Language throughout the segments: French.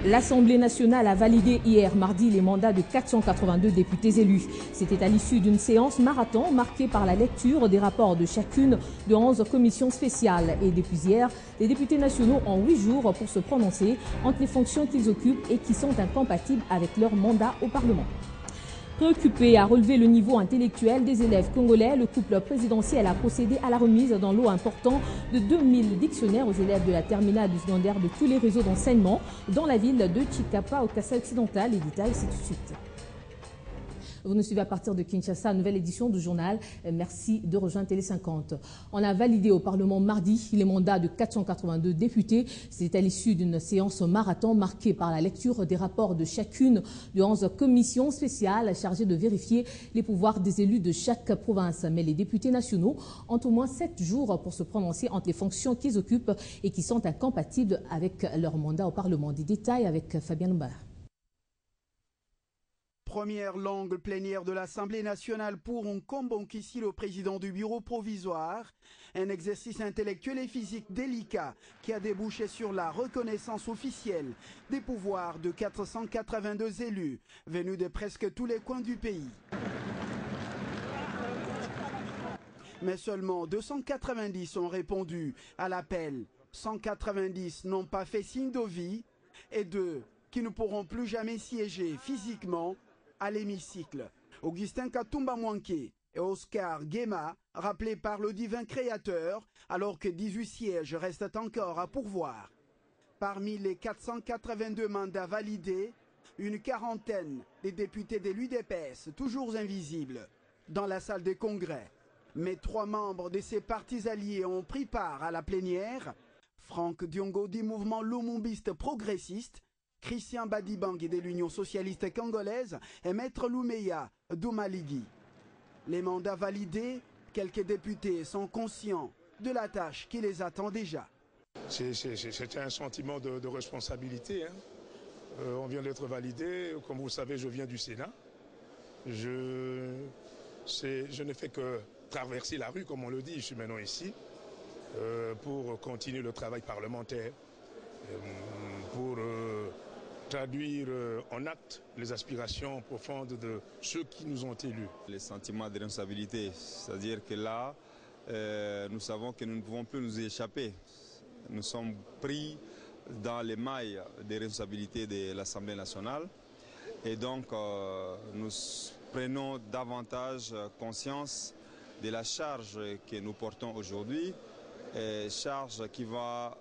L'Assemblée nationale a validé hier mardi les mandats de 482 députés élus. C'était à l'issue d'une séance marathon marquée par la lecture des rapports de chacune de 11 commissions spéciales. Et depuis hier, les députés nationaux ont 8 jours pour se prononcer entre les fonctions qu'ils occupent et qui sont incompatibles avec leur mandat au Parlement. Préoccupé à relever le niveau intellectuel des élèves congolais, le couple présidentiel a procédé à la remise d'un lot important de 2000 dictionnaires aux élèves de la terminale du secondaire de tous les réseaux d'enseignement dans la ville de Chikapa au Kasaï occidental. Les détails, c'est tout de suite. Vous nous suivez à partir de Kinshasa, nouvelle édition du journal. Merci de rejoindre Télé 50. On a validé au Parlement mardi les mandats de 482 députés. C'est à l'issue d'une séance marathon marquée par la lecture des rapports de chacune de 11 commissions spéciales chargées de vérifier les pouvoirs des élus de chaque province. Mais les députés nationaux ont au moins 7 jours pour se prononcer entre les fonctions qu'ils occupent et qui sont incompatibles avec leur mandat au Parlement. Des détails avec Fabien Lombard. Première longue plénière de l'Assemblée nationale pour Nkombonkisi, le président du bureau provisoire. Un exercice intellectuel et physique délicat qui a débouché sur la reconnaissance officielle des pouvoirs de 482 élus venus de presque tous les coins du pays. Mais seulement 290 ont répondu à l'appel. 190 n'ont pas fait signe de vie et 2 qui ne pourront plus jamais siéger physiquement à l'hémicycle. Augustin Katumba Mwanké et Oscar Guéma, rappelés par le divin créateur, alors que 18 sièges restent encore à pourvoir. Parmi les 482 mandats validés, une quarantaine des députés de l'UDPS, toujours invisibles, dans la salle des congrès. Mais 3 membres de ces partis alliés ont pris part à la plénière. Franck Diongo du mouvement lumumbiste progressiste, Christian Badibangui de l'Union socialiste congolaise et Maître Loumeya d'Oumaligui. Les mandats validés, quelques députés sont conscients de la tâche qui les attend déjà. C'est un sentiment de responsabilité. On vient d'être validé. Comme vous le savez, je viens du Sénat. Je ne fais que traverser la rue, comme on le dit. Je suis maintenant ici pour continuer le travail parlementaire, pour traduire en actes les aspirations profondes de ceux qui nous ont élus. Les sentiments de responsabilité, c'est-à-dire que là, nous savons que nous ne pouvons plus nous y échapper. Nous sommes pris dans les mailles des responsabilités de l'Assemblée nationale et donc nous prenons davantage conscience de la charge que nous portons aujourd'hui, charge qui va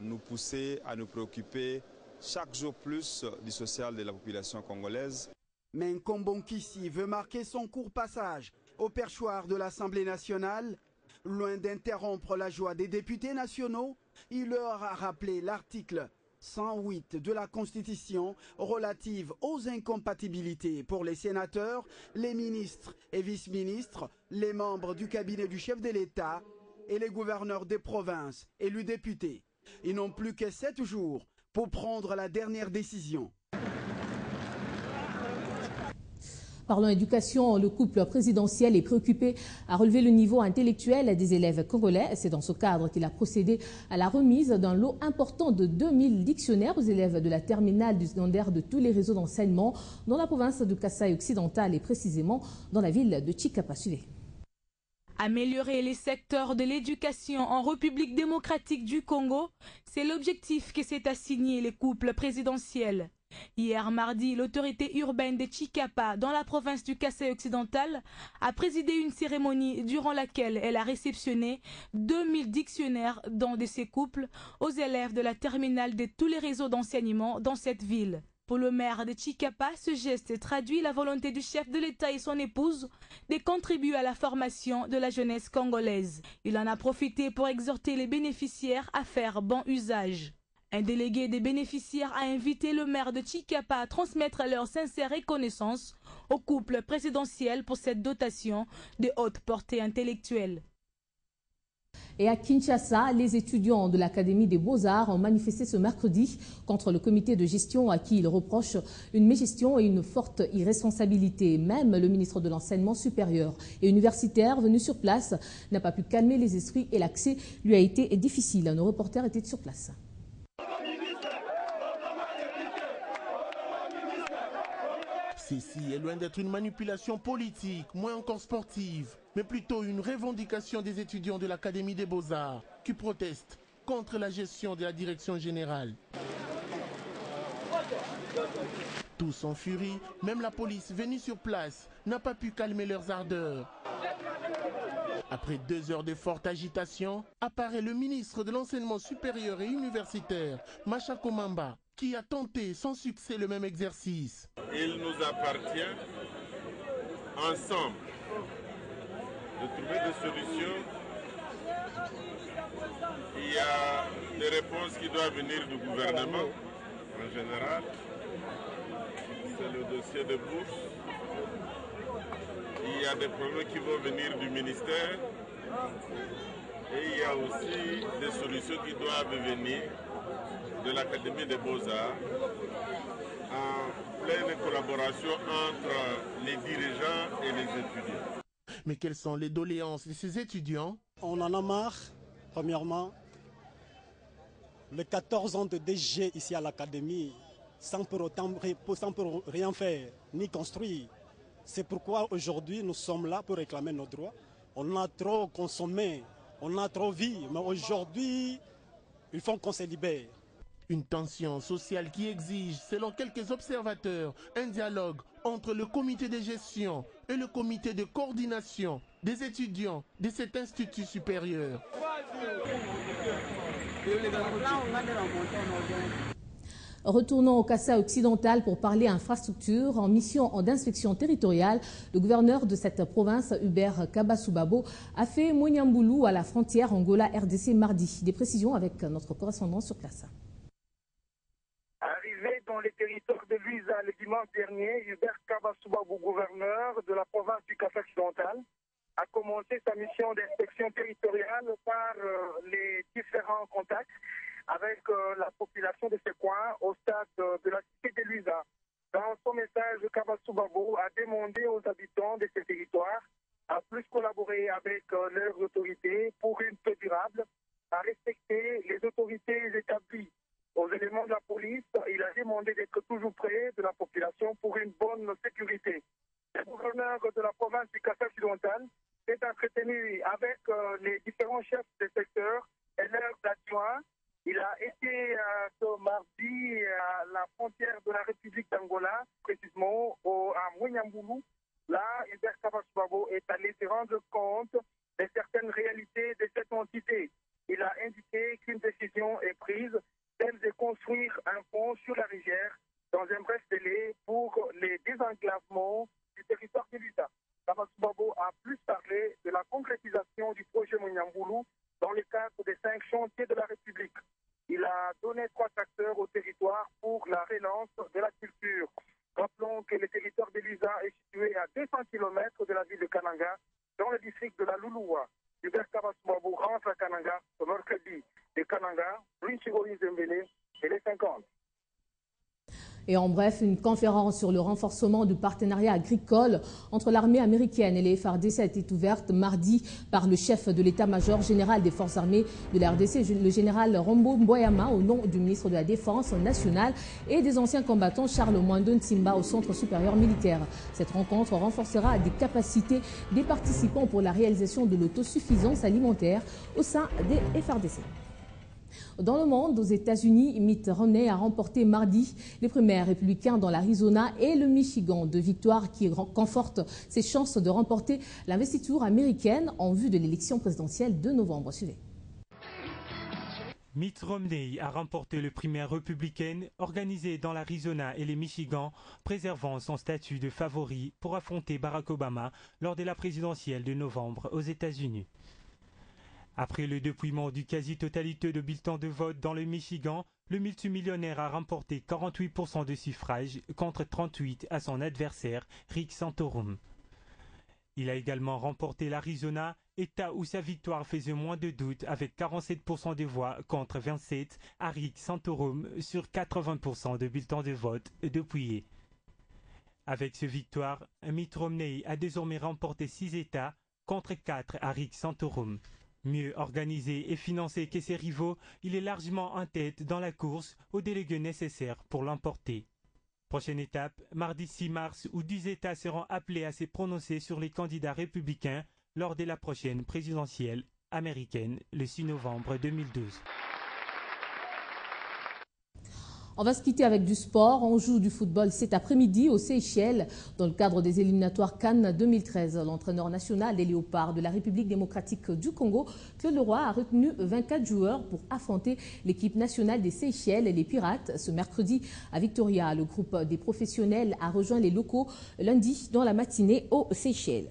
nous pousser à nous préoccuper chaque jour plus du social de la population congolaise. Mais Nkombonkisi veut marquer son court passage au perchoir de l'Assemblée nationale. Loin d'interrompre la joie des députés nationaux, il leur a rappelé l'article 108 de la Constitution relative aux incompatibilités pour les sénateurs, les ministres et vice-ministres, les membres du cabinet du chef de l'État et les gouverneurs des provinces élus députés. Ils n'ont plus que 7 jours pour prendre la dernière décision. Parlons éducation, le couple présidentiel est préoccupé à relever le niveau intellectuel des élèves congolais. C'est dans ce cadre qu'il a procédé à la remise d'un lot important de 2000 dictionnaires aux élèves de la terminale du secondaire de tous les réseaux d'enseignement dans la province du Kasaï occidental et précisément dans la ville de Chikapa. Suivez. Améliorer les secteurs de l'éducation en République démocratique du Congo, c'est l'objectif que s'est assigné les couples présidentiels. Hier mardi, l'autorité urbaine de Chikapa, dans la province du Kasaï occidental, a présidé une cérémonie durant laquelle elle a réceptionné 2000 dictionnaires dans de ces couples aux élèves de la terminale de tous les réseaux d'enseignement dans cette ville. Pour le maire de Chikapa, ce geste traduit la volonté du chef de l'État et son épouse de contribuer à la formation de la jeunesse congolaise. Il en a profité pour exhorter les bénéficiaires à faire bon usage. Un délégué des bénéficiaires a invité le maire de Chikapa à transmettre leur sincère reconnaissance au couple présidentiel pour cette dotation de haute portée intellectuelle. Et à Kinshasa, les étudiants de l'Académie des Beaux-Arts ont manifesté ce mercredi contre le comité de gestion à qui ils reprochent une mégestion et une forte irresponsabilité. Même le ministre de l'Enseignement supérieur et universitaire venu sur place n'a pas pu calmer les esprits et l'accès lui a été difficile. Nos reporters étaient sur place. Ceci est loin d'être une manipulation politique, moins encore sportive, mais plutôt une revendication des étudiants de l'Académie des Beaux-Arts qui protestent contre la gestion de la direction générale. Tous en furie, même la police venue sur place n'a pas pu calmer leurs ardeurs. Après 2 heures de forte agitation, apparaît le ministre de l'Enseignement supérieur et universitaire, Machako Mamba, qui a tenté sans succès le même exercice. Il nous appartient, ensemble, de trouver des solutions. Il y a des réponses qui doivent venir du gouvernement, en général. C'est le dossier de bourse. Il y a des problèmes qui vont venir du ministère. Et il y a aussi des solutions qui doivent venir de l'Académie des Beaux-Arts en pleine collaboration entre les dirigeants et les étudiants. Mais quelles sont les doléances de ces étudiants? On en a marre, premièrement. Les 14 ans de DG ici à l'Académie, sans pour rien faire, ni construire. C'est pourquoi aujourd'hui nous sommes là pour réclamer nos droits. On a trop consommé, on a trop vu, mais aujourd'hui, il faut qu'on se libère. Une tension sociale qui exige, selon quelques observateurs, un dialogue entre le comité de gestion et le comité de coordination des étudiants de cet institut supérieur. Retournons au Kassai occidental pour parler infrastructure. En mission d'inspection territoriale, le gouverneur de cette province, Hubert Kabasubabo, a fait Monyamboulou à la frontière Angola-RDC mardi. Des précisions avec notre correspondant sur place. Arrivé dans les territoires de Luisa le dimanche dernier, Hubert Kabasubabo, gouverneur de la province du Kassai occidental, a commencé sa mission d'inspection territoriale par les différents contacts avec la population de ce coin au stade de la cité de Luisa. Dans son message, Kabasubabo a demandé aux habitants de ces territoires à plus collaborer avec leurs autorités pour une paix durable, à respecter les autorités établies. Aux éléments de la police, il a demandé d'être toujours près de la population pour une bonne sécurité. Le gouverneur de la province du Kassai occidental s'est entretenu avec les différents chefs de secteur et leurs adjoints. Il a été ce mardi à la frontière de la République d'Angola, précisément à Monyamboulou. Là, Hubert Kabasubabo est allé se rendre compte de certaines réalités de cette entité. Il a indiqué qu'une décision est prise, celle de construire un pont sur la rivière dans un bref délai pour les désenclavements du territoire de l'Utah. Kabasubabo a plus parlé de la concrétisation du projet Monyamboulou dans le cadre des 5 chantiers de la République. Il a donné 3 acteurs au territoire pour la relance de la culture. Rappelons que le territoire de l'Usa est situé à 200 km de la ville de Kananga, dans le district de la Luluwa. Hubert Kabasubabo rentre à Kananga ce mercredi. De Kananga, Rinchigori Zembele et les 50. Et en bref, une conférence sur le renforcement du partenariat agricole entre l'armée américaine et les FARDC a été ouverte mardi par le chef de l'état-major général des forces armées de la RDC, le général Rombo Mboyama, au nom du ministre de la Défense nationale et des anciens combattants Charles Mwando Ntimba au Centre supérieur militaire. Cette rencontre renforcera des capacités des participants pour la réalisation de l'autosuffisance alimentaire au sein des FARDC. Dans le monde, aux États-Unis, Mitt Romney a remporté mardi les primaires républicains dans l'Arizona et le Michigan, de victoires qui confortent ses chances de remporter l'investiture américaine en vue de l'élection présidentielle de novembre. Suivez. Mitt Romney a remporté le primaire républicaine organisé dans l'Arizona et le Michigan, préservant son statut de favori pour affronter Barack Obama lors de la présidentielle de novembre aux États-Unis. Après le dépouillement du quasi-totalité de bulletins de vote dans le Michigan, le multimillionnaire a remporté 48% de suffrages contre 38% à son adversaire Rick Santorum. Il a également remporté l'Arizona, État où sa victoire faisait moins de doute avec 47% des voix contre 27% à Rick Santorum sur 80% de bulletins de vote dépouillés. Avec cette victoire, Mitt Romney a désormais remporté 6 États contre 4 à Rick Santorum. Mieux organisé et financé que ses rivaux, il est largement en tête dans la course aux délégués nécessaires pour l'emporter. Prochaine étape, mardi 6 mars, où 10 États seront appelés à se prononcer sur les candidats républicains lors de la prochaine présidentielle américaine, le 6 novembre 2012. On va se quitter avec du sport. On joue du football cet après-midi aux Seychelles dans le cadre des éliminatoires Cannes 2013. L'entraîneur national des Léopards de la République démocratique du Congo, Claude Leroy, a retenu 24 joueurs pour affronter l'équipe nationale des Seychelles et les Pirates ce mercredi à Victoria. Le groupe des professionnels a rejoint les locaux lundi dans la matinée aux Seychelles.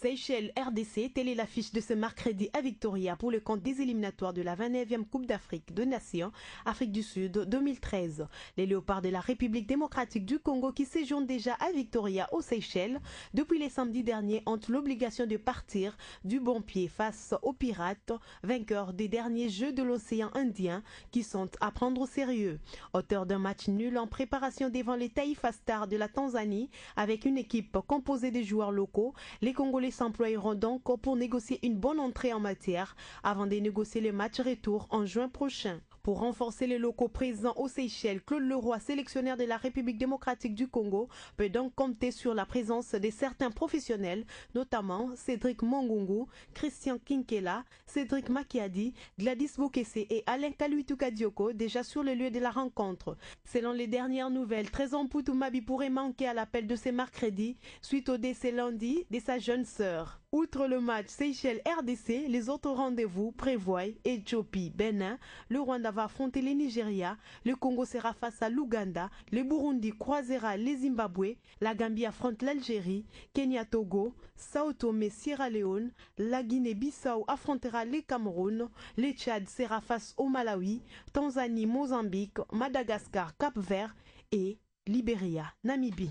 Seychelles RDC, telle est l'affiche de ce mercredi à Victoria pour le compte des éliminatoires de la 29e Coupe d'Afrique de Nations Afrique du Sud 2013. Les Léopards de la République démocratique du Congo qui séjournent déjà à Victoria aux Seychelles depuis les samedis derniers ont l'obligation de partir du bon pied face aux Pirates, vainqueurs des derniers Jeux de l'océan Indien qui sont à prendre au sérieux. Auteur d'un match nul en préparation devant les Taifa Stars de la Tanzanie avec une équipe composée de joueurs locaux, les Congolais s'emploieront donc pour négocier une bonne entrée en matière avant de négocier le match retour en juin prochain. Pour renforcer les locaux présents aux Seychelles, Claude Leroy, sélectionneur de la République démocratique du Congo, peut donc compter sur la présence de certains professionnels, notamment Cédric Mongungu, Christian Kinkela, Cédric Makiadi, Gladys Bokesse et Alain Kaluituka-Dioko, déjà sur le lieu de la rencontre. Selon les dernières nouvelles, Trésor Poutumabi pourrait manquer à l'appel de ce mercredi suite au décès lundi de sa jeune sœur. Outre le match Seychelles-RDC, les autres rendez-vous prévoient Éthiopie-Bénin, le Rwanda va affronter les Nigeria, le Congo sera face à l'Ouganda, le Burundi croisera les Zimbabwe, la Gambie affronte l'Algérie, Kenya-Togo, Sao Tomé-Sierra Leone, la Guinée-Bissau affrontera les Cameroun, le Tchad sera face au Malawi, Tanzanie-Mozambique, Madagascar-Cap-Vert et Libéria-Namibie.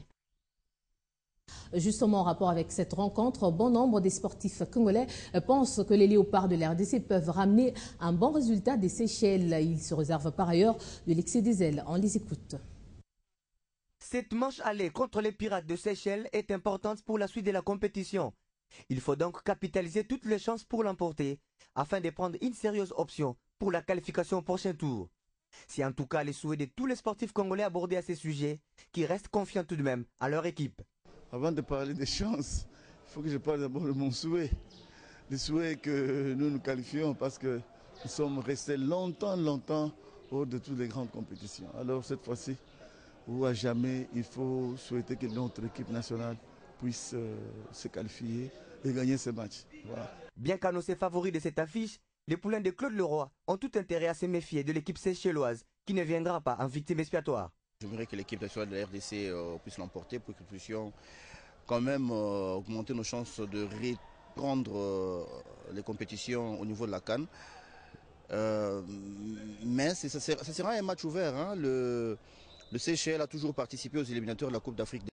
Justement, en rapport avec cette rencontre, bon nombre des sportifs congolais pensent que les Léopards de la RDC peuvent ramener un bon résultat des Seychelles. Ils se réservent par ailleurs de l'excès des ailes. On les écoute. Cette manche aller contre les Pirates de Seychelles est importante pour la suite de la compétition. Il faut donc capitaliser toutes les chances pour l'emporter afin de prendre une sérieuse option pour la qualification au prochain tour. C'est en tout cas les souhaits de tous les sportifs congolais abordés à ces sujets qui restent confiants tout de même à leur équipe. Avant de parler des chances, il faut que je parle d'abord de mon souhait. Le souhait est que nous nous qualifions parce que nous sommes restés longtemps hors de toutes les grandes compétitions. Alors cette fois-ci, ou à jamais, il faut souhaiter que notre équipe nationale puisse se qualifier et gagner ce match. Voilà. Bien qu'annoncés favoris de cette affiche, les poulains de Claude Leroy ont tout intérêt à se méfier de l'équipe seychelloise qui ne viendra pas en victime expiatoire. J'aimerais que l'équipe nationale de la RDC puisse l'emporter pour que nous puissions quand même augmenter nos chances de reprendre les compétitions au niveau de la CAN. Mais ça sera un match ouvert. Hein. Le Seychelles a toujours participé aux éliminatoires de la Coupe d'Afrique.